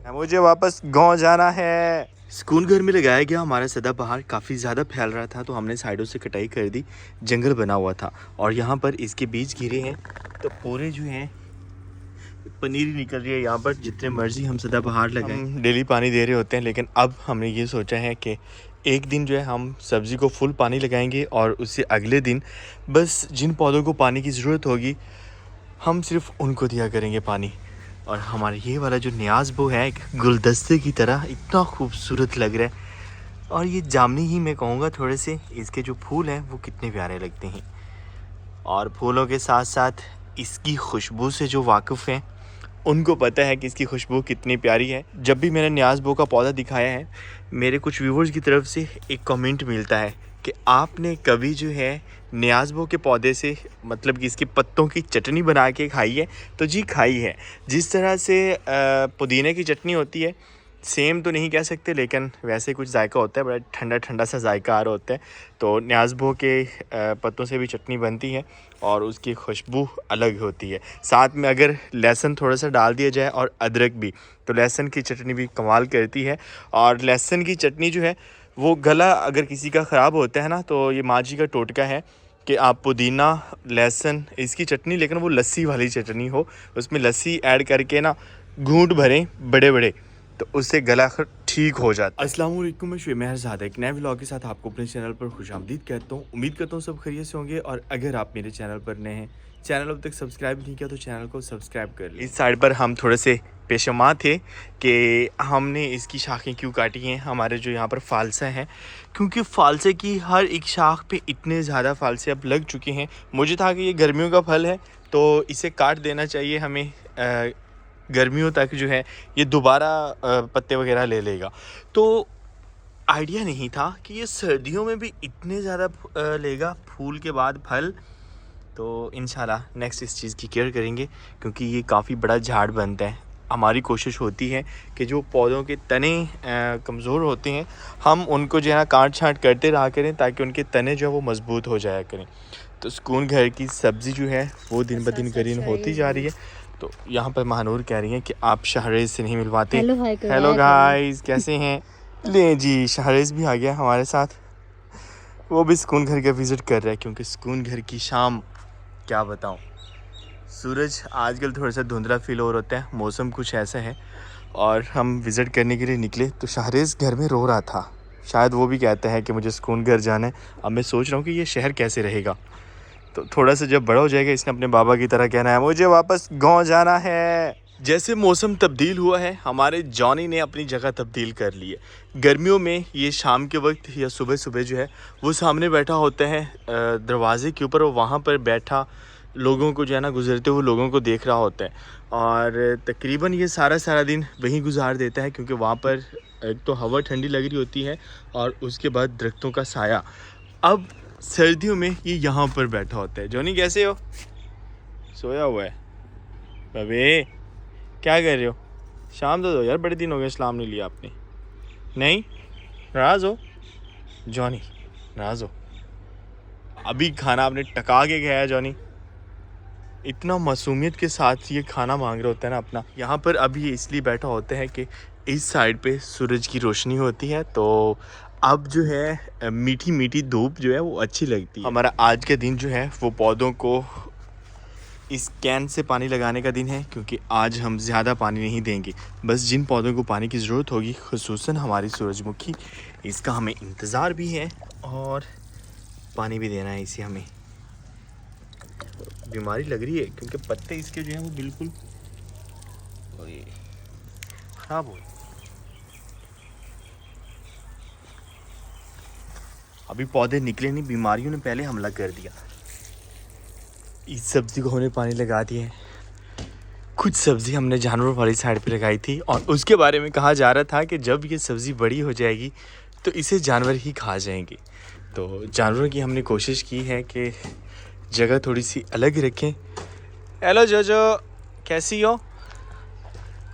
मुझे वापस गांव जाना है। स्कूल घर में लगाया गया हमारा सदाबहार काफ़ी ज़्यादा फैल रहा था, तो हमने साइडों से कटाई कर दी। जंगल बना हुआ था और यहाँ पर इसके बीज गिरे हैं, तो पूरे जो हैं पनीर निकल रही है यहाँ पर। जितने मर्जी हम सदाबहार लगाएं, हम डेली पानी दे रहे होते हैं, लेकिन अब हमने ये सोचा है कि एक दिन जो है हम सब्ज़ी को फुल पानी लगाएंगे और उससे अगले दिन बस जिन पौधों को पानी की ज़रूरत होगी हम सिर्फ उनको दिया करेंगे पानी। और हमारा ये वाला जो न्याज़बो है एक गुलदस्ते की तरह इतना खूबसूरत लग रहा है। और ये जामनी ही मैं कहूँगा, थोड़े से इसके जो फूल हैं वो कितने प्यारे लगते हैं। और फूलों के साथ साथ इसकी खुशबू से जो वाकिफ़ हैं उनको पता है कि इसकी खुशबू कितनी प्यारी है। जब भी मैंने न्याज़बो का पौधा दिखाया है, मेरे कुछ व्यूवर्स की तरफ से एक कमेंट मिलता है कि आपने कभी जो है न्याज़बो के पौधे से मतलब कि इसके पत्तों की चटनी बना के खाई है? तो जी खाई है। जिस तरह से पुदीने की चटनी होती है, सेम तो नहीं कह सकते, लेकिन वैसे कुछ जायका होता है, बड़ा ठंडा ठंडा सा जायका आ रहा होता है। तो न्याज़बो के पत्तों से भी चटनी बनती है और उसकी खुशबू अलग होती है। साथ में अगर लहसुन थोड़ा सा डाल दिया जाए और अदरक भी, तो लहसुन की चटनी भी कमाल करती है। और लहसुन की चटनी जो है वो गला अगर किसी का ख़राब होता है ना, तो ये माँ जी का टोटका है कि आप पुदीना लहसुन इसकी चटनी, लेकिन वो लस्सी वाली चटनी हो, उसमें लस्सी ऐड करके ना घूंट भरें बड़े बड़े, तो उससे गला ठीक हो जाता है। अस्सलाम वालेकुम, मैं शुएब एक नए व्लॉग के साथ आपको अपने चैनल पर खुशामदीद कहता हूँ। उम्मीद करता हूँ सब खैरियत से होंगे। और अगर आप मेरे चैनल पर नए हैं, चैनल अब तक सब्सक्राइब नहीं किया, तो चैनल को सब्सक्राइब कर लें। इस साइड पर हम थोड़े से पेशमा थे कि हमने इसकी शाखें क्यों काटी हैं। हमारे जो यहाँ पर फालसा हैं, क्योंकि फालसे की हर एक शाख पे इतने ज़्यादा फालसे अब लग चुके हैं। मुझे था कि ये गर्मियों का फल है तो इसे काट देना चाहिए हमें, गर्मियों तक जो है ये दोबारा पत्ते वगैरह ले लेगा। तो आइडिया नहीं था कि ये सर्दियों में भी इतने ज़्यादा लेगा फूल के बाद फल। तो इंशाल्लाह नेक्स्ट इस चीज़ की केयर करेंगे, क्योंकि ये काफ़ी बड़ा झाड़ बनता है। हमारी कोशिश होती है कि जो पौधों के तने कमज़ोर होते हैं, हम उनको जो है ना काट छाँट करते रहा करें, ताकि उनके तने जो है वो मज़बूत हो जाया करें। तो सुकून घर की सब्ज़ी जो है वो दिन ब दिन ग्रीन होती जा रही है। तो यहाँ पर महानूर कह रही हैं कि आप शाहरेज़ से नहीं मिलवाते। हेलो गाइस, कैसे हैं? ले जी, शाहरेज़ भी आ गया हमारे साथ। वो भी सुकून घर का विज़िट कर रहा है, क्योंकि सुकून घर की शाम क्या बताऊं, सूरज आजकल थोड़ा सा धुंधला फील हो रहा है, मौसम कुछ ऐसा है। और हम विज़िट करने के लिए निकले तो शाहरेज़ घर में रो रहा था। शायद वो भी कहता है कि मुझे सुकून घर जाना है। अब मैं सोच रहा हूँ कि ये शहर कैसे रहेगा। तो थोड़ा सा जब बड़ा हो जाएगा, इसने अपने बाबा की तरह कहना है मुझे वापस गांव जाना है। जैसे मौसम तब्दील हुआ है, हमारे जॉनी ने अपनी जगह तब्दील कर ली है। गर्मियों में ये शाम के वक्त या सुबह सुबह जो है वो सामने बैठा होता है दरवाजे के ऊपर, और वहाँ पर बैठा लोगों को जो है ना, गुजरते हुए लोगों को देख रहा होता है। और तकरीबन ये सारा दिन वहीं गुजार देता है, क्योंकि वहाँ पर एक तो हवा ठंडी लग रही होती है और उसके बाद दरख्तों का साया। अब सर्दियों में ये यहाँ पर बैठा होता है। जॉनी कैसे हो? सोया हुआ है? अबे क्या कर रहे हो? शाम तो दो यार, बड़े दिन हो गए सलाम नहीं लिया आपने। नहीं नाराज़ हो जॉनी? नाराज़ हो? अभी खाना आपने टका के खाया जॉनी। इतना मासूमियत के साथ ये खाना मांग रहा होता है ना अपना। यहाँ पर अभी ये इसलिए बैठा होता है कि इस साइड पे सूरज की रोशनी होती है, तो अब जो है मीठी मीठी धूप जो है वो अच्छी लगती है। हमारा आज के दिन जो है वो पौधों को इस कैन से पानी लगाने का दिन है, क्योंकि आज हम ज़्यादा पानी नहीं देंगे। बस जिन पौधों को पानी की ज़रूरत होगी, खुसूसन हमारी सूरजमुखी, इसका हमें इंतज़ार भी है और पानी भी देना है इसे हमें। बीमारी लग रही है क्योंकि पत्ते इसके जो हैं वो बिल्कुल ख़राब हो। अभी पौधे निकले नहीं, बीमारियों ने पहले हमला कर दिया। इस सब्ज़ी को हमने पानी लगा दिया है। कुछ सब्ज़ी हमने जानवरों वाली साइड पे लगाई थी, और उसके बारे में कहा जा रहा था कि जब ये सब्ज़ी बड़ी हो जाएगी तो इसे जानवर ही खा जाएंगे। तो जानवरों की हमने कोशिश की है कि जगह थोड़ी सी अलग रखें। हेलो जोजो, कैसी हो?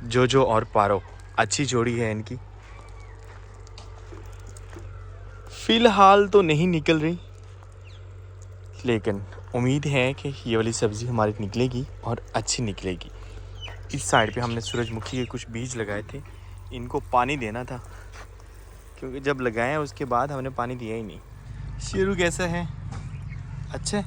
जोजो और पारो अच्छी जोड़ी है इनकी। फ़िलहाल तो नहीं निकल रही, लेकिन उम्मीद है कि ये वाली सब्ज़ी हमारी निकलेगी और अच्छी निकलेगी। इस साइड पे हमने सूरजमुखी के कुछ बीज लगाए थे, इनको पानी देना था, क्योंकि जब लगाए उसके बाद हमने पानी दिया ही नहीं। शेरू कैसा है? अच्छा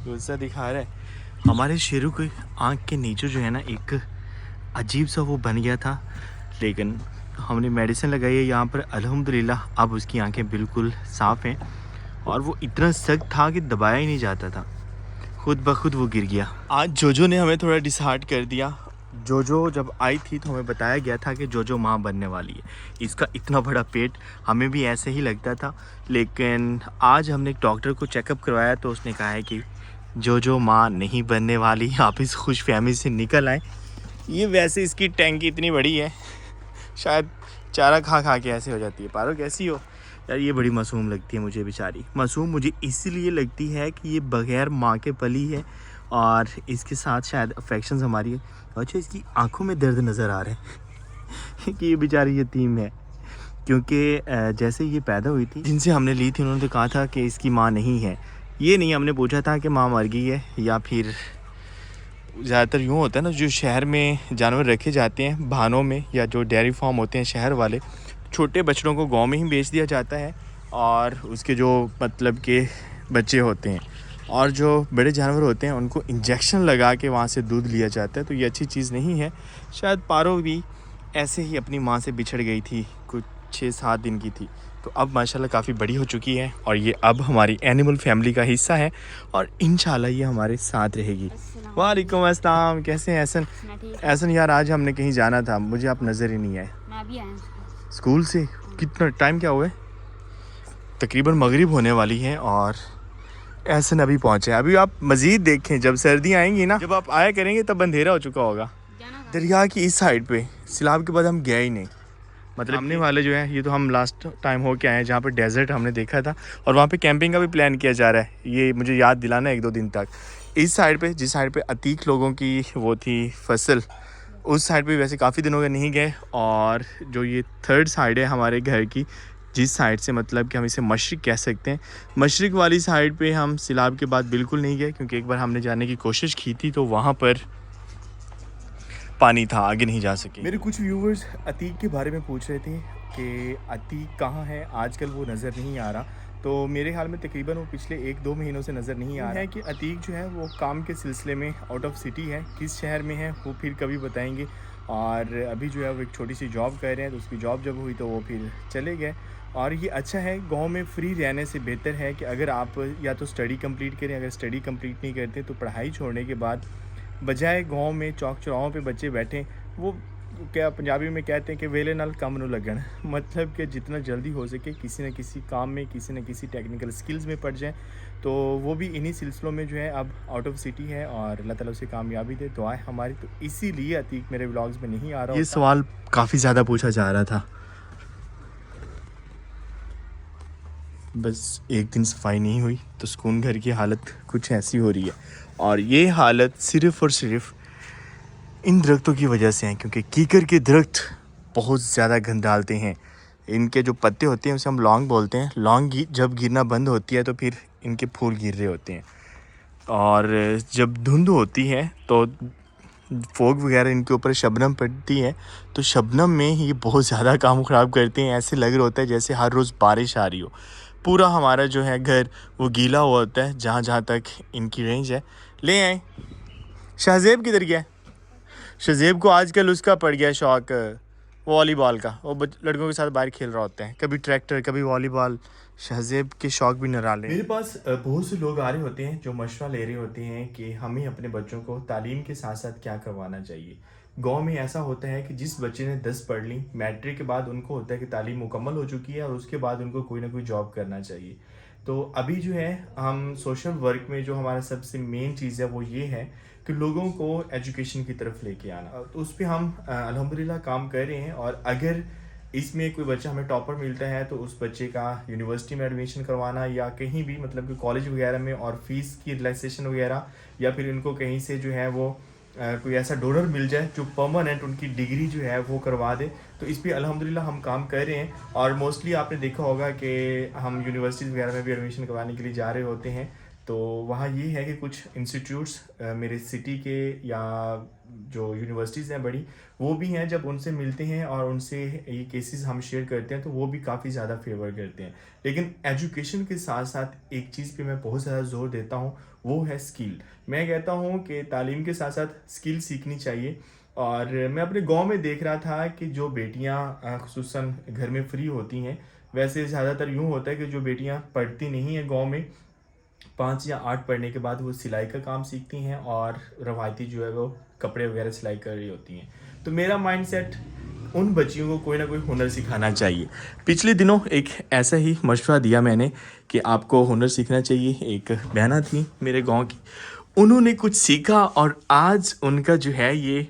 गुस्सा दिखा रहा है। हमारे शेरू की आँख के नीचे जो है ना एक अजीब सा वो बन गया था, लेकिन हमने मेडिसिन लगाई है यहाँ पर, अल्हम्दुलिल्लाह अब उसकी आंखें बिल्कुल साफ़ हैं। और वो इतना सख्त था कि दबाया ही नहीं जाता था, खुद ब खुद वो गिर गया। आज जोजो ने हमें थोड़ा डिसहार्ट कर दिया। जोजो जब आई थी तो हमें बताया गया था कि जोजो माँ बनने वाली है। इसका इतना बड़ा पेट, हमें भी ऐसे ही लगता था, लेकिन आज हमने एक डॉक्टर को चेकअप करवाया तो उसने कहा है कि जोजो माँ नहीं बनने वाली, आप इस खुश फहमी से निकल आए। ये वैसे इसकी टैंकी इतनी बड़ी है, शायद चारा खा खा के ऐसे हो जाती है। पारो कैसी हो यार? ये बड़ी मासूम लगती है मुझे बेचारी। मासूम मुझे इसलिए लगती है कि ये बगैर माँ के पली है और इसके साथ शायद अफेक्शंस हमारी है। अच्छा, इसकी आंखों में दर्द नज़र आ रहा है कि ये बेचारी यतीम है, क्योंकि जैसे ये पैदा हुई थी, जिनसे हमने ली थी उन्होंने तो कहा था कि इसकी माँ नहीं है। ये नहीं हमने पूछा था कि माँ मर गई है या फिर, ज़्यादातर यूँ होता है ना, जो शहर में जानवर रखे जाते हैं भानों में या जो डेयरी फार्म होते हैं शहर वाले, छोटे बछड़ों को गांव में ही बेच दिया जाता है और उसके जो मतलब के बच्चे होते हैं, और जो बड़े जानवर होते हैं उनको इंजेक्शन लगा के वहाँ से दूध लिया जाता है। तो ये अच्छी चीज़ नहीं है। शायद पारो भी ऐसे ही अपनी माँ से बिछड़ गई थी, कुछ 6-7 दिन की थी, तो अब माशाल्लाह काफ़ी बड़ी हो चुकी है और ये अब हमारी एनिमल फैमिली का हिस्सा है और इंशाल्लाह ये हमारे साथ रहेगी। वालेकुम अस्सलाम, कैसे हैं एहसन? एहसन यार आज हमने कहीं जाना था, मुझे आप नज़र ही नहीं आए। मैं भी आया स्कूल से कितना टाइम क्या हुआ है? तकरीबन मगरिब होने वाली है और एहसन अभी पहुँचे। अभी आप मज़ीद देखें, जब सर्दी आएंगी ना, जब आप आया करेंगे तब अंधेरा हो चुका होगा। दरिया की इस साइड पे सिलाब के बाद हम गए ही नहीं, मतलब सामने वाले जो है, ये तो हम लास्ट टाइम हो के आए हैं जहाँ पर डेजर्ट हमने देखा था और वहाँ पे कैंपिंग का भी प्लान किया जा रहा है। ये मुझे याद दिलाना 1-2 दिन तक। इस साइड पे, जिस साइड पे अतीक लोगों की वो थी फसल, उस साइड पे वैसे काफ़ी दिनों के नहीं गए। और जो ये थर्ड साइड है हमारे घर की, जिस साइड से मतलब कि हम इसे मशरिक़ कह सकते हैं, मशरिक़ वाली साइड पे हम सिलाब के बाद बिल्कुल नहीं गए, क्योंकि एक बार हमने जाने की कोशिश की थी तो वहाँ पर पानी था, आगे नहीं जा सके। मेरे कुछ व्यूवर्स अतीक के बारे में पूछ रहे थे कि अतीक कहाँ है, आजकल वो नज़र नहीं आ रहा। तो मेरे ख्याल में तकरीबन वो पिछले 1-2 महीनों से नज़र नहीं आ रहा है कि अतीक जो है वो काम के सिलसिले में आउट ऑफ सिटी है। किस शहर में है वो फिर कभी बताएंगे। और अभी जो है वो एक छोटी सी जॉब कर रहे हैं, तो उसकी जॉब जब हुई तो वो फिर चले गए। और ये अच्छा है, गांव में फ्री रहने से बेहतर है कि अगर आप या तो स्टडी कंप्लीट करें, अगर स्टडी कंप्लीट नहीं करते तो पढ़ाई छोड़ने के बाद बजाय गांव में चौक चौराहों पे बच्चे बैठें, वो क्या पंजाबी में कहते हैं कि वेले नाल कम न लगन, मतलब कि जितना जल्दी हो सके किसी न किसी काम में, किसी न किसी टेक्निकल स्किल्स में पड़ जाएं। तो वो भी इन्हीं सिलसिलों में जो है अब आउट ऑफ सिटी है और अल्लाह ताला उसे कामयाबी दे, दुआ है हमारी। तो इसीलिए अतीक मेरे व्लॉग्स में नहीं आ रहा। ये सवाल काफ़ी ज़्यादा पूछा जा रहा था। बस एक दिन सफाई नहीं हुई तो सुकून घर की हालत कुछ ऐसी हो रही है, और ये हालत सिर्फ़ और सिर्फ इन दरख्तों की वजह से है, क्योंकि कीकर के दरख्त बहुत ज़्यादा गंद डालते हैं। इनके जो पत्ते होते हैं उसे हम लौंग बोलते हैं। लौंग जब गिरना बंद होती है तो फिर इनके फूल गिर रहे होते हैं, और जब धुंध होती है तो फोग वगैरह इनके ऊपर शबनम पड़ती है, तो शबनम में ये बहुत ज़्यादा काम ख़राब करते हैं। ऐसे लग रहा होता है जैसे हर रोज़ बारिश आ रही हो। पूरा हमारा जो है घर वो गीला हुआ होता है जहाँ जहाँ तक इनकी रेंज है। ले आए। शाहजेब किधर गया? शाहजेब को आजकल उसका पड़ गया शौक़ वॉलीबॉल का, वो लड़कों के साथ बाहर खेल रहा होता है, कभी ट्रैक्टर कभी वॉलीबॉल। शाहजेब के शौक़ भी निराले। मेरे पास बहुत से लोग आ रहे होते हैं जो मशवरा ले रहे होते हैं कि हमें अपने बच्चों को तालीम के साथ साथ क्या करवाना चाहिए। गांव में ऐसा होता है कि जिस बच्चे ने 10 पढ़ ली, मैट्रिक के बाद उनको होता है कि तालीम मुकम्मल हो चुकी है और उसके बाद उनको कोई ना कोई जॉब करना चाहिए। तो अभी जो है हम सोशल वर्क में जो हमारा सबसे मेन चीज़ है वो ये है कि लोगों को एजुकेशन की तरफ लेके आना। तो उस पर हम अल्हम्दुलिल्लाह काम कर रहे हैं, और अगर इसमें कोई बच्चा हमें टॉपर मिलता है तो उस बच्चे का यूनिवर्सिटी में एडमिशन करवाना या कहीं भी मतलब कि कॉलेज वगैरह में, और फीस की रिलैक्सेशन वगैरह, या फिर इनको कहीं से जो है वो कोई ऐसा डोनर मिल जाए जो परमानेंट उनकी डिग्री जो है वो करवा दे। तो इस पर अल्हम्दुलिल्लाह हम काम कर रहे हैं। और मोस्टली आपने देखा होगा कि हम यूनिवर्सिटीज़ वगैरह में भी एडमिशन करवाने के लिए जा रहे होते हैं। तो वहाँ ये है कि कुछ इंस्टीट्यूट्स मेरे सिटी के या जो यूनिवर्सिटीज़ हैं बड़ी, वो भी हैं, जब उनसे मिलते हैं और उनसे ये केसेस हम शेयर करते हैं तो वो भी काफ़ी ज़्यादा फेवर करते हैं। लेकिन एजुकेशन के साथ साथ एक चीज़ पे मैं बहुत ज़्यादा ज़ोर देता हूँ, वो है स्किल। मैं कहता हूँ कि तालीम के साथ साथ स्किल सीखनी चाहिए। और मैं अपने गांव में देख रहा था कि जो बेटियां खुसूसन घर में फ्री होती हैं, वैसे ज़्यादातर यूँ होता है कि जो बेटियां पढ़ती नहीं हैं गांव में, 5 या 8 पढ़ने के बाद वो सिलाई का काम सीखती हैं और रवायती जो है वो कपड़े वगैरह सिलाई कर रही होती हैं। तो मेरा माइंडसेट, उन बच्चियों को कोई ना कोई हुनर सिखाना चाहिए। पिछले दिनों एक ऐसा ही मशवरा दिया मैंने कि आपको हुनर सीखना चाहिए। एक बहना थी मेरे गांव की, उन्होंने कुछ सीखा और आज उनका जो है ये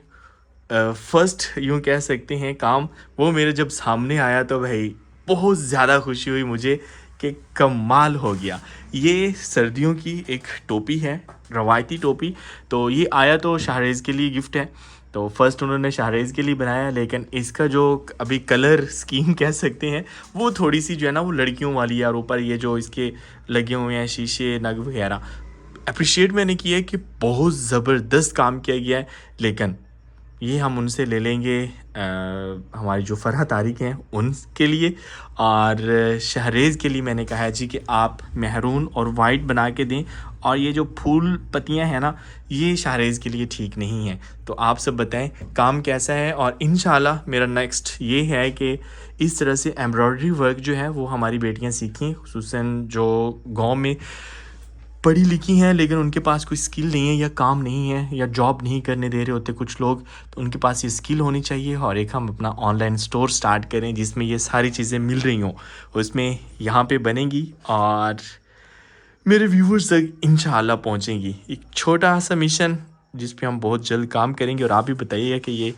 फर्स्ट यूँ कह सकते हैं काम, वो मेरे जब सामने आया तो भाई बहुत ज़्यादा खुशी हुई मुझे कि कमाल हो गया। ये सर्दियों की एक टोपी है, रवायती टोपी। तो ये आया तो शाहरेज़ के लिए गिफ्ट है। तो फर्स्ट उन्होंने शाहरेज़ के लिए बनाया, लेकिन इसका जो अभी कलर स्कीम कह सकते हैं वो थोड़ी सी जो है ना वो लड़कियों वाली है। और ऊपर ये जो इसके लगे हुए हैं शीशे नग वगैरह, अप्रिशिएट मैंने किया है कि बहुत ज़बरदस्त काम किया गया है। लेकिन ये हम उनसे ले लेंगे हमारी जो फ़रहा तारिक हैं उनके लिए। और शहरेज़ के लिए मैंने कहा है जी कि आप महरून और वाइट बना के दें, और ये जो फूल पत्तियां हैं ना, ये शहरेज़ के लिए ठीक नहीं है। तो आप सब बताएं काम कैसा है। और इंशाल्लाह मेरा नेक्स्ट ये है कि इस तरह से एम्ब्रॉयडरी वर्क जो है वो हमारी बेटियां सीखें, खुसूसन जो गाँव में पढ़ी लिखी हैं लेकिन उनके पास कोई स्किल नहीं है या काम नहीं है या जॉब नहीं करने दे रहे होते कुछ लोग, तो उनके पास ये स्किल होनी चाहिए। और एक हम अपना ऑनलाइन स्टोर स्टार्ट करें जिसमें ये सारी चीज़ें मिल रही हों, उसमें यहाँ पे बनेंगी और मेरे व्यूवर्स तक इंशाल्लाह पहुँचेंगी। एक छोटा सा मिशन जिस पे हम बहुत जल्द काम करेंगे। और आप भी बताइएगा कि ये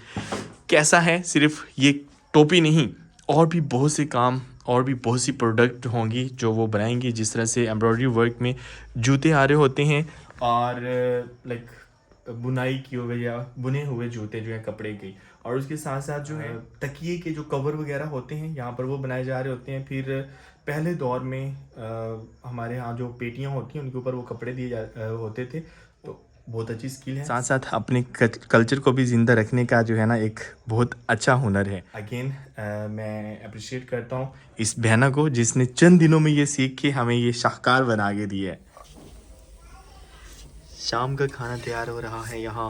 कैसा है। सिर्फ ये टोपी नहीं, और भी बहुत से काम और भी बहुत सी प्रोडक्ट होंगी जो वो बनाएंगे। जिस तरह से एम्ब्रॉयडरी वर्क में जूते आ रहे होते हैं और लाइक बुनाई की हो गई या बुने हुए जूते जो हैं कपड़े के, और उसके साथ साथ जो है तकिए के जो कवर वगैरह होते हैं यहाँ पर वो बनाए जा रहे होते हैं। फिर पहले दौर में हमारे यहाँ जो पेटियाँ होती हैं उनके ऊपर वो कपड़े दिए होते थे। तो बहुत अच्छी स्किल है, साथ साथ अपने कल्चर को भी ज़िंदा रखने का जो है ना एक बहुत अच्छा हुनर है। अगेन मैं अप्रिशिएट करता हूँ इस बहना को जिसने चंद दिनों में ये सीख के हमें ये शाहकार बना के दिया है। शाम का खाना तैयार हो रहा है यहाँ,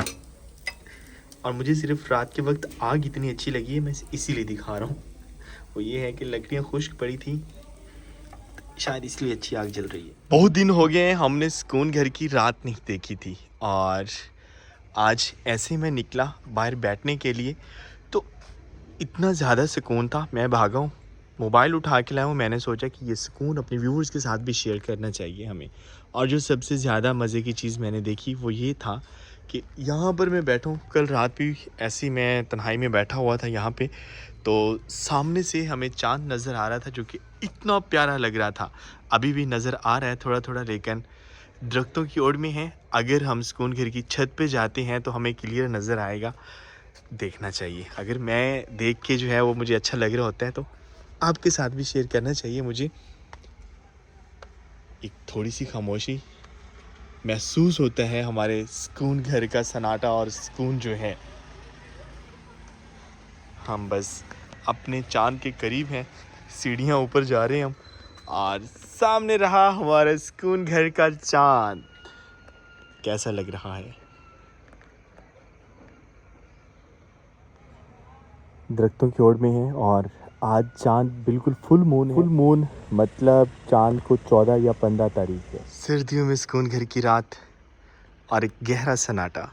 और मुझे सिर्फ रात के वक्त आग इतनी अच्छी लगी है, मैं इसीलिए दिखा रहा हूँ। वो ये है कि लकड़ियाँ खुश्क पड़ी थी, शायद इसलिए अच्छी आग जल रही है। बहुत दिन हो गए हैं हमने सुकून घर की रात नहीं देखी थी, और आज ऐसे मैं निकला बाहर बैठने के लिए तो इतना ज़्यादा सुकून था। मैं भागा हूँ, मोबाइल उठा के लाया हूँ। मैंने सोचा कि ये सुकून अपने व्यूवर्स के साथ भी शेयर करना चाहिए हमें। और जो सबसे ज़्यादा मज़े की चीज़ मैंने देखी वो ये था कि यहाँ पर मैं बैठा हूँ। कल रात भी ऐसी मैं तन्हाई में बैठा हुआ था यहाँ पे, तो सामने से हमें चाँद नज़र आ रहा था जो कि इतना प्यारा लग रहा था। अभी भी नज़र आ रहा है थोड़ा थोड़ा, लेकिन दरख्तों की ओर में है। अगर हम सुकून घर की छत पे जाते हैं तो हमें क्लियर नज़र आएगा, देखना चाहिए। अगर मैं देख के जो है वो मुझे अच्छा लग रहा होता है तो आपके साथ भी शेयर करना चाहिए मुझे। एक थोड़ी सी खामोशी महसूस होता है हमारे सुकून घर का सन्नाटा और सुकून जो है। हम बस अपने चांद के करीब हैं, सीढ़ियाँ ऊपर जा रहे हैं हम, और सामने रहा हमारे सुकून घर का चांद। कैसा लग रहा है? दरख्तों की ओर में है और आज चांद बिल्कुल फुल मून है। फुल मून मतलब चांद को 14 या 15 तारीख है। सर्दियों में सुकून घर की रात और एक गहरा सन्नाटा।